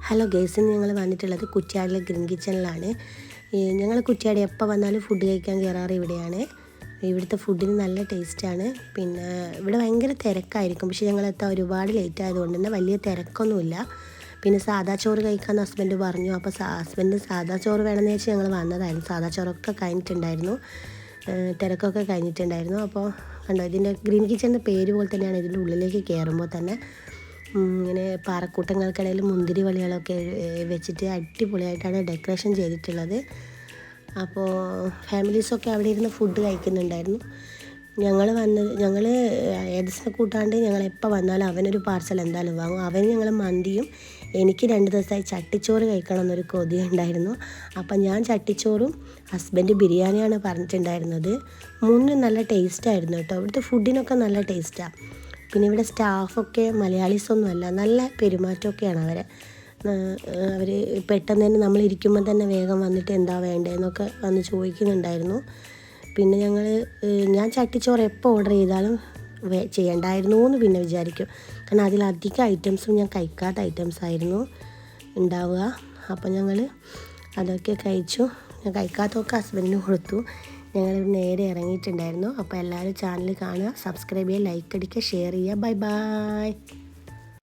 Hello guys, ഇന്ന് ഞങ്ങൾ വന്നിട്ടുള്ളത് കുറ്റ്യാടിലെ ഗ്രീൻ കിച്ചണിലാണ്. ഞങ്ങൾ കുറ്റ്യാടി എപ്പോൾ വന്നാലും ഫുഡ് കഴിക്കാൻ കയറാറ് ഇവിടെയാണ്. ഇവിടുത്തെ ഫുഡിന് നല്ല ടേസ്റ്റാണ്. പിന്നെ ഇവിടെ ഭയങ്കര തിരക്കായിരിക്കും, പക്ഷേ ഞങ്ങളെത്താൻ ഒരുപാട് ലേറ്റ് ആയതുകൊണ്ട് തന്നെ വലിയ തിരക്കൊന്നുമില്ല. പിന്നെ സാദാ ചോറ് കഴിക്കാമെന്ന് ഹസ്ബൻഡ് പറഞ്ഞു. അപ്പോൾ ഹസ്ബൻഡ് സാദാ ചോറ് വേണമെന്ന് വെച്ച് ഞങ്ങൾ വന്നതായിരുന്നു. സാദാ ചോറൊക്കെ കഴിഞ്ഞിട്ടുണ്ടായിരുന്നു, തിരക്കൊക്കെ കഴിഞ്ഞിട്ടുണ്ടായിരുന്നു. അപ്പോൾ കണ്ടോ, ഇതിൻ്റെ ഗ്രീൻ കിച്ചണിൻ്റെ പേര് പോലെ തന്നെയാണ്. ഇതിൻ്റെ ഉള്ളിലേക്ക് കയറുമ്പോൾ തന്നെ ഇങ്ങനെ പാറക്കൂട്ടങ്ങൾക്കിടയിൽ മുന്തിരി വള്ളികളൊക്കെ വെച്ചിട്ട് അടിപൊളിയായിട്ടാണ് ഡെക്കറേഷൻ ചെയ്തിട്ടുള്ളത്. അപ്പോൾ ഫാമിലീസൊക്കെ അവിടെ ഇരുന്ന് ഫുഡ് കഴിക്കുന്നുണ്ടായിരുന്നു. ഞങ്ങൾ ഏദസിനെ കൂട്ടാണ്ട് ഞങ്ങൾ എപ്പോൾ വന്നാലും അവനൊരു പാർസൽ എന്തായാലും വാങ്ങും. അവന് ഞങ്ങൾ മന്തിയും എനിക്ക് 2 ദിവസമായി ചട്ടിച്ചോറ് കഴിക്കണം എന്നൊരു കൊതി ഉണ്ടായിരുന്നു. അപ്പം ഞാൻ ചട്ടിച്ചോറും ഹസ്ബൻഡ് ബിരിയാണിയാണ് പറഞ്ഞിട്ടുണ്ടായിരുന്നത്. മൂന്നും നല്ല ടേസ്റ്റായിരുന്നു കേട്ടോ. ഇവിടുത്തെ ഫുഡിനൊക്കെ നല്ല ടേസ്റ്റാണ്. പിന്നെ ഇവിടെ സ്റ്റാഫൊക്കെ മലയാളീസൊന്നുമല്ല, നല്ല പെരുമാറ്റമൊക്കെയാണ് അവർ പെട്ടെന്ന് തന്നെ നമ്മളിരിക്കുമ്പോൾ തന്നെ വേഗം വന്നിട്ട് എന്താ വേണ്ടതെന്നൊക്കെ വന്ന് ചോദിക്കുന്നുണ്ടായിരുന്നു. പിന്നെ ഞാൻ ചട്ടിച്ചോറ് എപ്പോൾ ഓർഡർ ചെയ്താലും ചെയ്യണ്ടായിരുന്നു എന്ന് പിന്നെ വിചാരിക്കും. കാരണം അതിലധികം ഐറ്റംസും ഞാൻ കഴിക്കാത്ത ഐറ്റംസ് ആയിരുന്നു ഉണ്ടാവുക. അപ്പോൾ ഞങ്ങൾ അതൊക്കെ കഴിച്ചു. ഞാൻ കഴിക്കാത്തതൊക്കെ ഹസ്ബൻഡിന് കൊടുത്തു. ഞങ്ങൾ നേരെ ഇറങ്ങിയിട്ടുണ്ടായിരുന്നു. അപ്പോൾ എല്ലാവരും ചാനൽ കാണുക, സബ്സ്ക്രൈബ് ചെയ്യുക, ലൈക്ക് അടിക്കുക, ഷെയർ ചെയ്യുക. Bye bye.